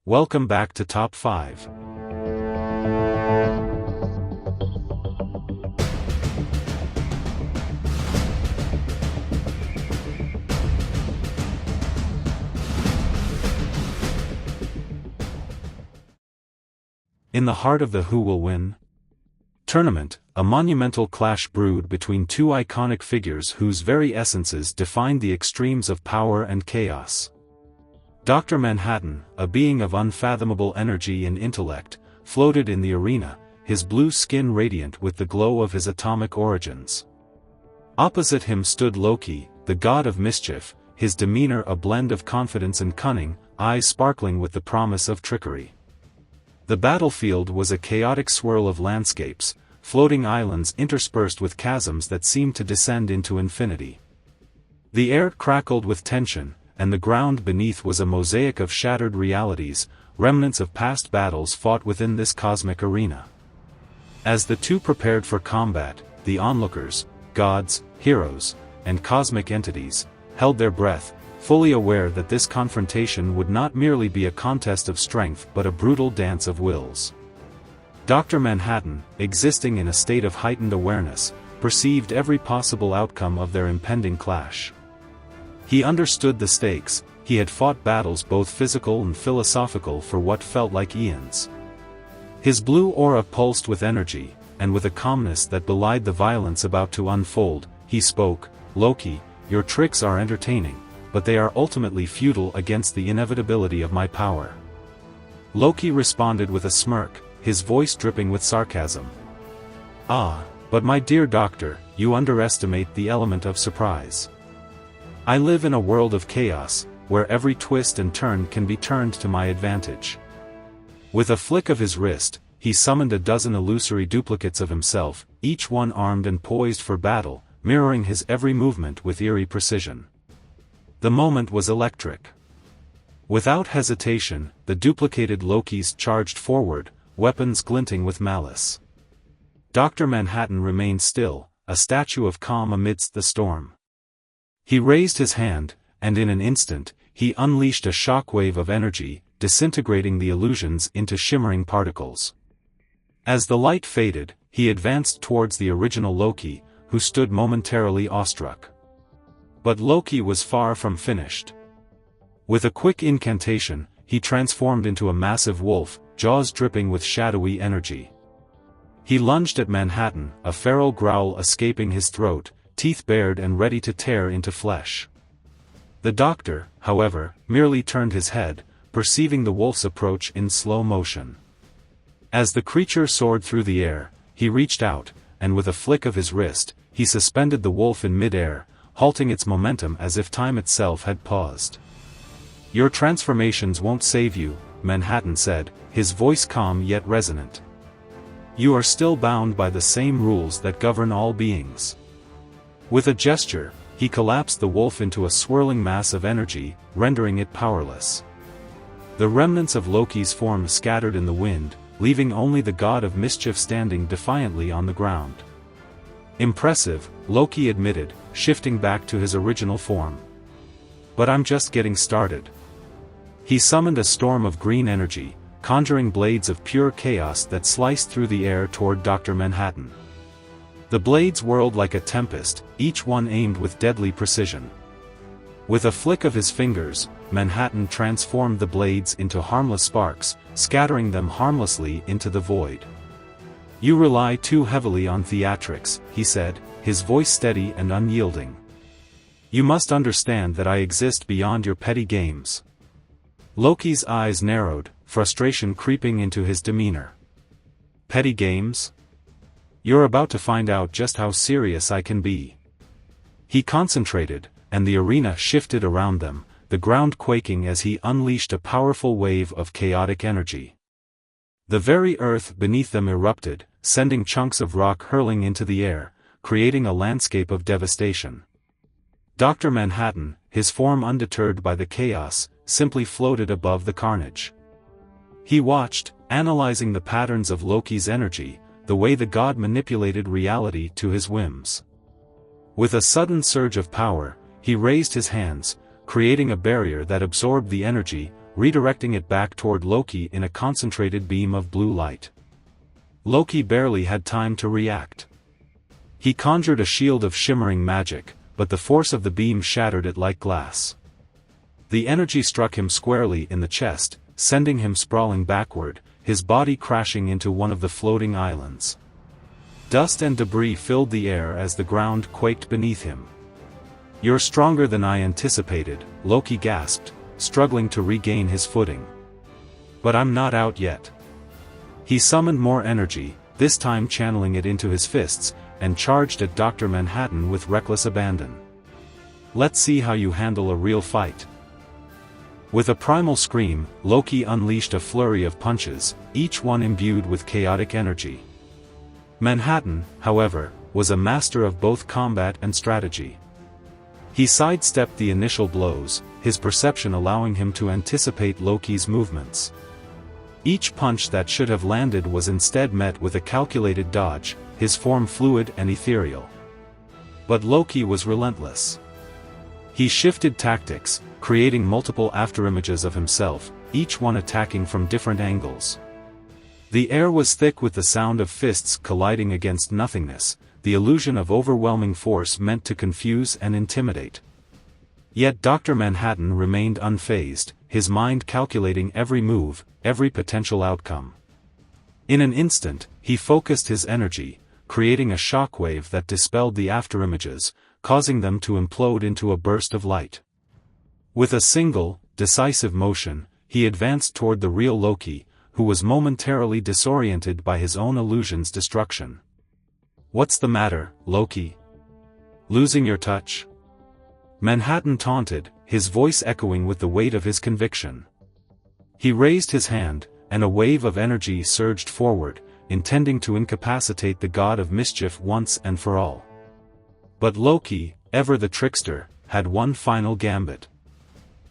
Welcome back to Top 5. In the heart of the Who Will Win tournament, a monumental clash brewed between two iconic figures whose very essences defined the extremes of power and chaos. Dr. Manhattan, a being of unfathomable energy and intellect, floated in the arena, his blue skin radiant with the glow of his atomic origins. Opposite him stood Loki, the god of mischief, his demeanor a blend of confidence and cunning, eyes sparkling with the promise of trickery. The battlefield was a chaotic swirl of landscapes, floating islands interspersed with chasms that seemed to descend into infinity. The air crackled with tension, and the ground beneath was a mosaic of shattered realities, remnants of past battles fought within this cosmic arena. As the two prepared for combat, the onlookers, gods, heroes, and cosmic entities, held their breath, fully aware that this confrontation would not merely be a contest of strength but a brutal dance of wills. Dr. Manhattan, existing in a state of heightened awareness, perceived every possible outcome of their impending clash. He understood the stakes. He had fought battles both physical and philosophical for what felt like eons. His blue aura pulsed with energy, and with a calmness that belied the violence about to unfold, he spoke, "Loki, your tricks are entertaining, but they are ultimately futile against the inevitability of my power." Loki responded with a smirk, his voice dripping with sarcasm. "Ah, but my dear doctor, you underestimate the element of surprise. I live in a world of chaos, where every twist and turn can be turned to my advantage." With a flick of his wrist, he summoned a dozen illusory duplicates of himself, each one armed and poised for battle, mirroring his every movement with eerie precision. The moment was electric. Without hesitation, the duplicated Lokis charged forward, weapons glinting with malice. Dr. Manhattan remained still, a statue of calm amidst the storm. He raised his hand, and in an instant, he unleashed a shockwave of energy, disintegrating the illusions into shimmering particles. As the light faded, he advanced towards the original Loki, who stood momentarily awestruck. But Loki was far from finished. With a quick incantation, he transformed into a massive wolf, jaws dripping with shadowy energy. He lunged at Manhattan, a feral growl escaping his throat, teeth bared and ready to tear into flesh. The doctor, however, merely turned his head, perceiving the wolf's approach in slow motion. As the creature soared through the air, he reached out, and with a flick of his wrist, he suspended the wolf in mid-air, halting its momentum as if time itself had paused. "Your transformations won't save you," Manhattan said, his voice calm yet resonant. "You are still bound by the same rules that govern all beings." With a gesture, he collapsed the wolf into a swirling mass of energy, rendering it powerless. The remnants of Loki's form scattered in the wind, leaving only the god of mischief standing defiantly on the ground. "Impressive," Loki admitted, shifting back to his original form. "But I'm just getting started." He summoned a storm of green energy, conjuring blades of pure chaos that sliced through the air toward Dr. Manhattan. The blades whirled like a tempest, each one aimed with deadly precision. With a flick of his fingers, Manhattan transformed the blades into harmless sparks, scattering them harmlessly into the void. "You rely too heavily on theatrics," he said, his voice steady and unyielding. "You must understand that I exist beyond your petty games." Loki's eyes narrowed, frustration creeping into his demeanor. "Petty games? You're about to find out just how serious I can be." He concentrated, and the arena shifted around them, the ground quaking as he unleashed a powerful wave of chaotic energy. The very earth beneath them erupted, sending chunks of rock hurling into the air, creating a landscape of devastation. Dr. Manhattan, his form undeterred by the chaos, simply floated above the carnage. He watched, analyzing the patterns of Loki's energy, the way the god manipulated reality to his whims. With a sudden surge of power, he raised his hands, creating a barrier that absorbed the energy, redirecting it back toward Loki in a concentrated beam of blue light. Loki barely had time to react. He conjured a shield of shimmering magic, but the force of the beam shattered it like glass. The energy struck him squarely in the chest, sending him sprawling backward, his body crashing into one of the floating islands. Dust and debris filled the air as the ground quaked beneath him. "You're stronger than I anticipated," Loki gasped, struggling to regain his footing. "But I'm not out yet." He summoned more energy, this time channeling it into his fists, and charged at Doctor Manhattan with reckless abandon. "Let's see how you handle a real fight." With a primal scream, Loki unleashed a flurry of punches, each one imbued with chaotic energy. Manhattan, however, was a master of both combat and strategy. He sidestepped the initial blows, his perception allowing him to anticipate Loki's movements. Each punch that should have landed was instead met with a calculated dodge, his form fluid and ethereal. But Loki was relentless. He shifted tactics, creating multiple afterimages of himself, each one attacking from different angles. The air was thick with the sound of fists colliding against nothingness, the illusion of overwhelming force meant to confuse and intimidate. Yet Dr. Manhattan remained unfazed, his mind calculating every move, every potential outcome. In an instant, he focused his energy, creating a shockwave that dispelled the afterimages, causing them to implode into a burst of light. With a single, decisive motion, he advanced toward the real Loki, who was momentarily disoriented by his own illusion's destruction. "What's the matter, Loki? Losing your touch?" Manhattan taunted, his voice echoing with the weight of his conviction. He raised his hand, and a wave of energy surged forward, intending to incapacitate the god of mischief once and for all. But Loki, ever the trickster, had one final gambit.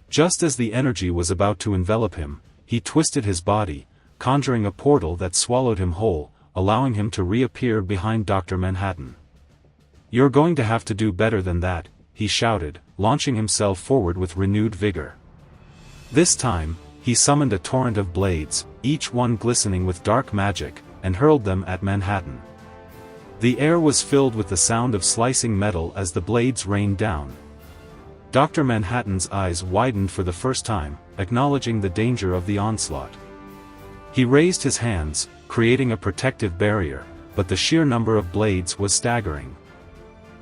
Just as the energy was about to envelop him, he twisted his body, conjuring a portal that swallowed him whole, allowing him to reappear behind Dr. Manhattan. "You're going to have to do better than that," he shouted, launching himself forward with renewed vigor. This time, he summoned a torrent of blades, each one glistening with dark magic, and hurled them at Manhattan. The air was filled with the sound of slicing metal as the blades rained down. Dr. Manhattan's eyes widened for the first time, acknowledging the danger of the onslaught. He raised his hands, creating a protective barrier, but the sheer number of blades was staggering.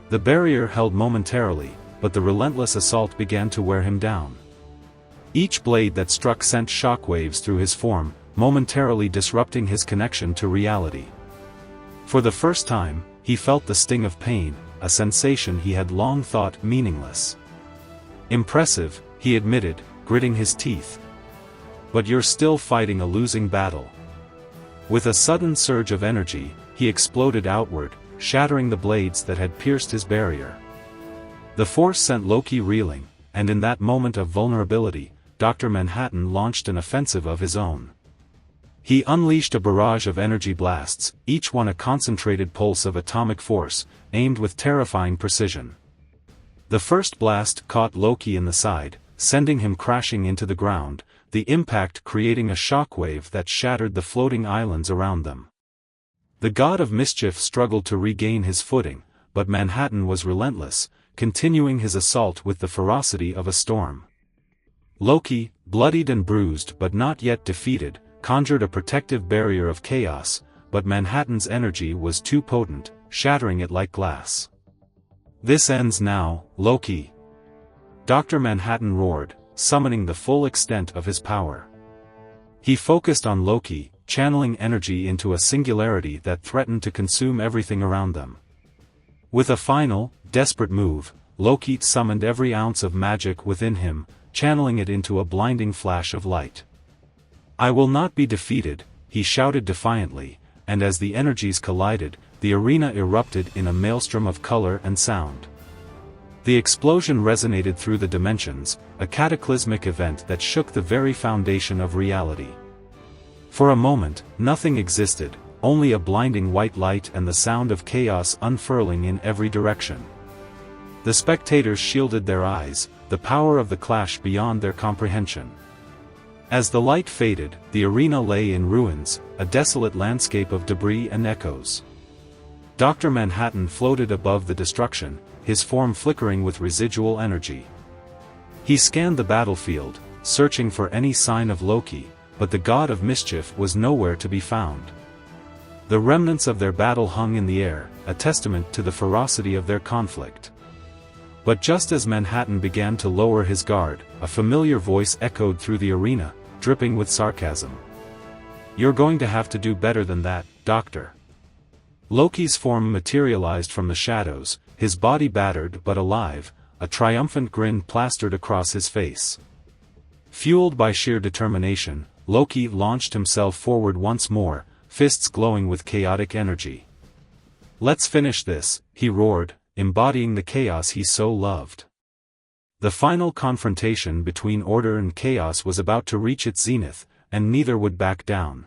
The barrier held momentarily, but the relentless assault began to wear him down. Each blade that struck sent shockwaves through his form, momentarily disrupting his connection to reality. For the first time, he felt the sting of pain, a sensation he had long thought meaningless. "Impressive," he admitted, gritting his teeth. "But you're still fighting a losing battle." With a sudden surge of energy, he exploded outward, shattering the blades that had pierced his barrier. The force sent Loki reeling, and in that moment of vulnerability, Dr. Manhattan launched an offensive of his own. He unleashed a barrage of energy blasts, each one a concentrated pulse of atomic force, aimed with terrifying precision. The first blast caught Loki in the side, sending him crashing into the ground, the impact creating a shockwave that shattered the floating islands around them. The god of mischief struggled to regain his footing, but Manhattan was relentless, continuing his assault with the ferocity of a storm. Loki, bloodied and bruised but not yet defeated, conjured a protective barrier of chaos, but Manhattan's energy was too potent, shattering it like glass. "This ends now, Loki!" Dr. Manhattan roared, summoning the full extent of his power. He focused on Loki, channeling energy into a singularity that threatened to consume everything around them. With a final, desperate move, Loki summoned every ounce of magic within him, channeling it into a blinding flash of light. "I will not be defeated," he shouted defiantly, and as the energies collided, the arena erupted in a maelstrom of color and sound. The explosion resonated through the dimensions, a cataclysmic event that shook the very foundation of reality. For a moment, nothing existed, only a blinding white light and the sound of chaos unfurling in every direction. The spectators shielded their eyes, the power of the clash beyond their comprehension. As the light faded, the arena lay in ruins, a desolate landscape of debris and echoes. Dr. Manhattan floated above the destruction, his form flickering with residual energy. He scanned the battlefield, searching for any sign of Loki, but the god of mischief was nowhere to be found. The remnants of their battle hung in the air, a testament to the ferocity of their conflict. But just as Manhattan began to lower his guard, a familiar voice echoed through the arena, dripping with sarcasm. "You're going to have to do better than that, Doctor." Loki's form materialized from the shadows, his body battered but alive, a triumphant grin plastered across his face. Fueled by sheer determination, Loki launched himself forward once more, fists glowing with chaotic energy. "Let's finish this," he roared, embodying the chaos he so loved. The final confrontation between order and chaos was about to reach its zenith, and neither would back down.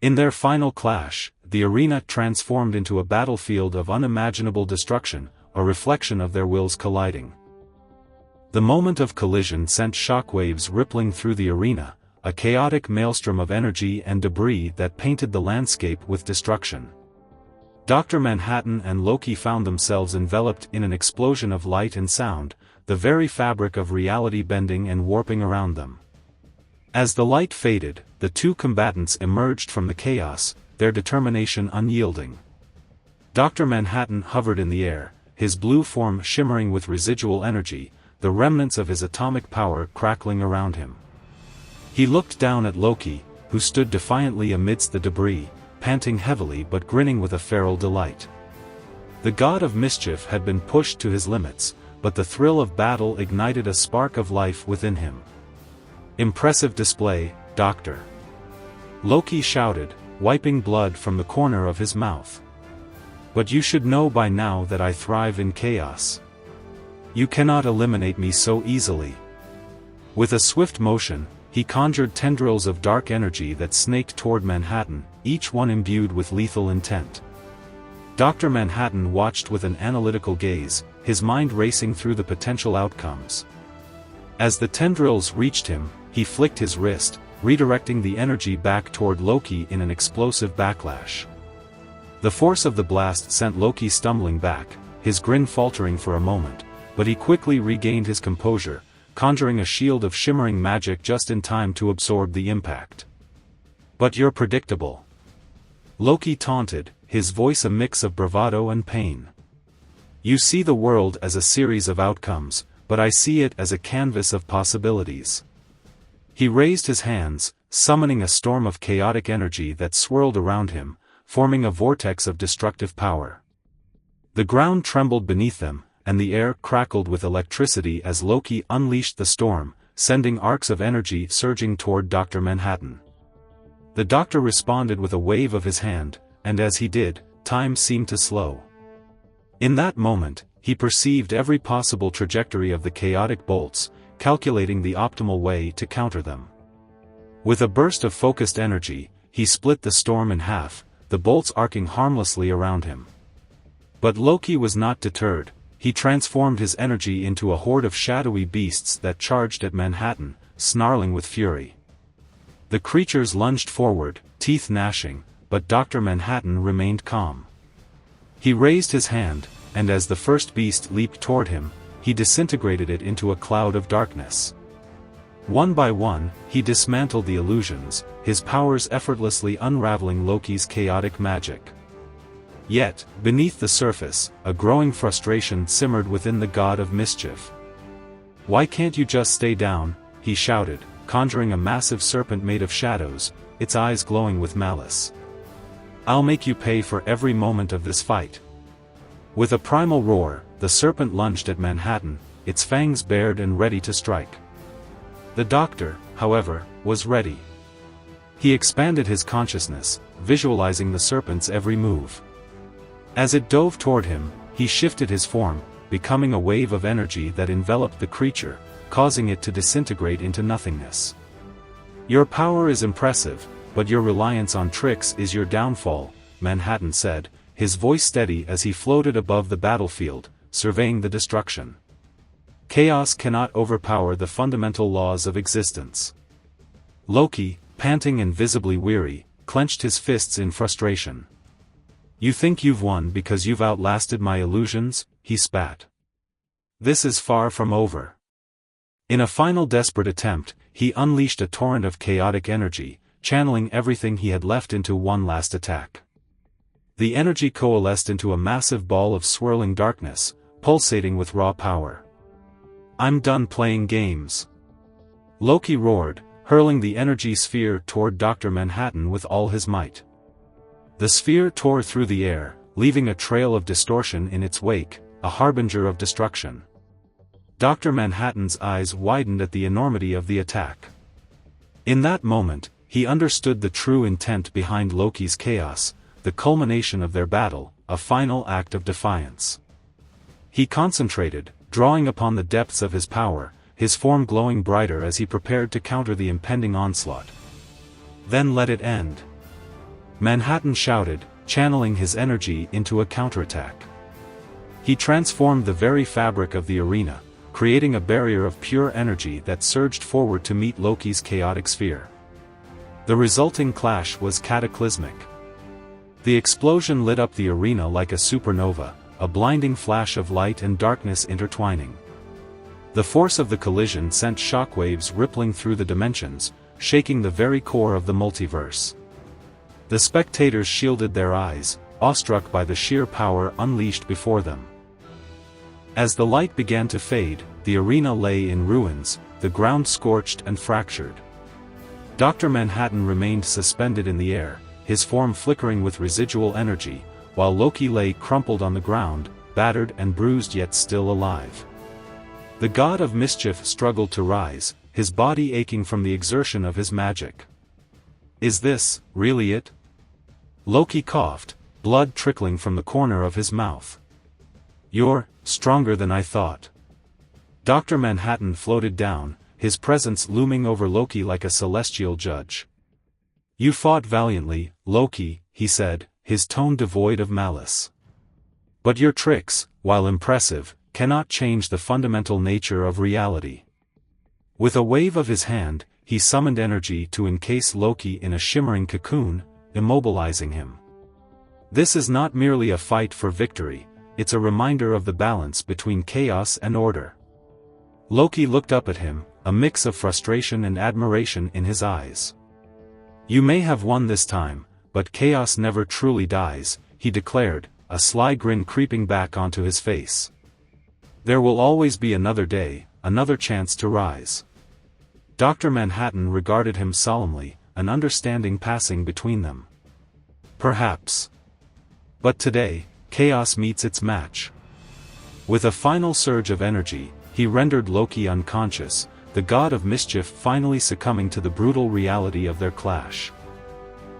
In their final clash, the arena transformed into a battlefield of unimaginable destruction, a reflection of their wills colliding. The moment of collision sent shockwaves rippling through the arena, a chaotic maelstrom of energy and debris that painted the landscape with destruction. Dr. Manhattan and Loki found themselves enveloped in an explosion of light and sound, the very fabric of reality bending and warping around them. As the light faded, the two combatants emerged from the chaos, their determination unyielding. Dr. Manhattan hovered in the air, his blue form shimmering with residual energy, the remnants of his atomic power crackling around him. He looked down at Loki, who stood defiantly amidst the debris, panting heavily but grinning with a feral delight. The god of mischief had been pushed to his limits, but the thrill of battle ignited a spark of life within him. "Impressive display, Doctor," Loki shouted, wiping blood from the corner of his mouth. "But you should know by now that I thrive in chaos. You cannot eliminate me so easily." With a swift motion, he conjured tendrils of dark energy that snaked toward Manhattan, each one imbued with lethal intent. Dr. Manhattan watched with an analytical gaze, his mind racing through the potential outcomes. As the tendrils reached him, he flicked his wrist, redirecting the energy back toward Loki in an explosive backlash. The force of the blast sent Loki stumbling back, his grin faltering for a moment, but he quickly regained his composure, conjuring a shield of shimmering magic just in time to absorb the impact. "But you're predictable," Loki taunted, his voice a mix of bravado and pain. "You see the world as a series of outcomes, but I see it as a canvas of possibilities." He raised his hands, summoning a storm of chaotic energy that swirled around him, forming a vortex of destructive power. The ground trembled beneath them, and the air crackled with electricity as Loki unleashed the storm, sending arcs of energy surging toward Dr. Manhattan. The doctor responded with a wave of his hand, and as he did, time seemed to slow. In that moment, he perceived every possible trajectory of the chaotic bolts, calculating the optimal way to counter them. With a burst of focused energy, he split the storm in half, the bolts arcing harmlessly around him. But Loki was not deterred. He transformed his energy into a horde of shadowy beasts that charged at Manhattan, snarling with fury. The creatures lunged forward, teeth gnashing, but Dr. Manhattan remained calm. He raised his hand, and as the first beast leaped toward him, he disintegrated it into a cloud of darkness. One by one, he dismantled the illusions, his powers effortlessly unraveling Loki's chaotic magic. Yet, beneath the surface, a growing frustration simmered within the god of mischief. "Why can't you just stay down?" he shouted, conjuring a massive serpent made of shadows, its eyes glowing with malice. "I'll make you pay for every moment of this fight." With a primal roar, the serpent lunged at Manhattan, its fangs bared and ready to strike. The doctor, however, was ready. He expanded his consciousness, visualizing the serpent's every move. As it dove toward him, he shifted his form, becoming a wave of energy that enveloped the creature, causing it to disintegrate into nothingness. "Your power is impressive, but your reliance on tricks is your downfall," Manhattan said, his voice steady as he floated above the battlefield, surveying the destruction. "Chaos cannot overpower the fundamental laws of existence. Loki, panting and visibly weary, clenched his fists in frustration. "You think you've won because you've outlasted my illusions?" he spat. "This is far from over." In a final desperate attempt, he unleashed a torrent of chaotic energy, channeling everything he had left into one last attack. The energy coalesced into a massive ball of swirling darkness, pulsating with raw power. "I'm done playing games," Loki roared, hurling the energy sphere toward Dr. Manhattan with all his might. The sphere tore through the air, leaving a trail of distortion in its wake, a harbinger of destruction. Dr. Manhattan's eyes widened at the enormity of the attack. In that moment, he understood the true intent behind Loki's chaos, the culmination of their battle, a final act of defiance. He concentrated, drawing upon the depths of his power, his form glowing brighter as he prepared to counter the impending onslaught. "Then let it end," Manhattan shouted, channeling his energy into a counterattack. He transformed the very fabric of the arena, creating a barrier of pure energy that surged forward to meet Loki's chaotic sphere. The resulting clash was cataclysmic. The explosion lit up the arena like a supernova, a blinding flash of light and darkness intertwining. The force of the collision sent shockwaves rippling through the dimensions, shaking the very core of the multiverse. The spectators shielded their eyes, awestruck by the sheer power unleashed before them. As the light began to fade, the arena lay in ruins, the ground scorched and fractured. Dr. Manhattan remained suspended in the air, his form flickering with residual energy, while Loki lay crumpled on the ground, battered and bruised yet still alive. The god of mischief struggled to rise, his body aching from the exertion of his magic. "Is this, really it?" Loki coughed, blood trickling from the corner of his mouth. "You're stronger than I thought." Dr. Manhattan floated down, his presence looming over Loki like a celestial judge. "You fought valiantly, Loki," he said, his tone devoid of malice. "But your tricks, while impressive, cannot change the fundamental nature of reality." With a wave of his hand, he summoned energy to encase Loki in a shimmering cocoon, immobilizing him. "This is not merely a fight for victory, it's a reminder of the balance between chaos and order." Loki looked up at him, a mix of frustration and admiration in his eyes. "You may have won this time, but chaos never truly dies," he declared, a sly grin creeping back onto his face. "There will always be another day, another chance to rise." Dr. Manhattan regarded him solemnly, an understanding passing between them. "Perhaps. But today, chaos meets its match." With a final surge of energy, he rendered Loki unconscious, the god of mischief finally succumbing to the brutal reality of their clash.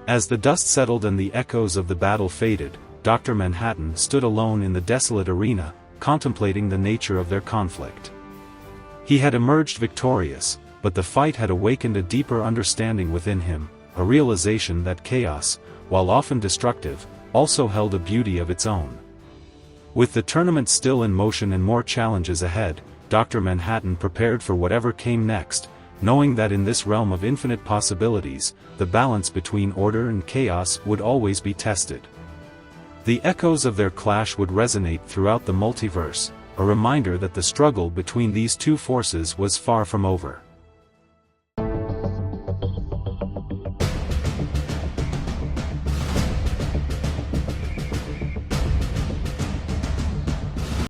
As the dust settled and the echoes of the battle faded, Dr. Manhattan stood alone in the desolate arena, contemplating the nature of their conflict. He had emerged victorious, but the fight had awakened a deeper understanding within him, a realization that chaos, while often destructive, also held a beauty of its own. With the tournament still in motion and more challenges ahead, Dr. Manhattan prepared for whatever came next, knowing that in this realm of infinite possibilities, the balance between order and chaos would always be tested. The echoes of their clash would resonate throughout the multiverse, a reminder that the struggle between these two forces was far from over.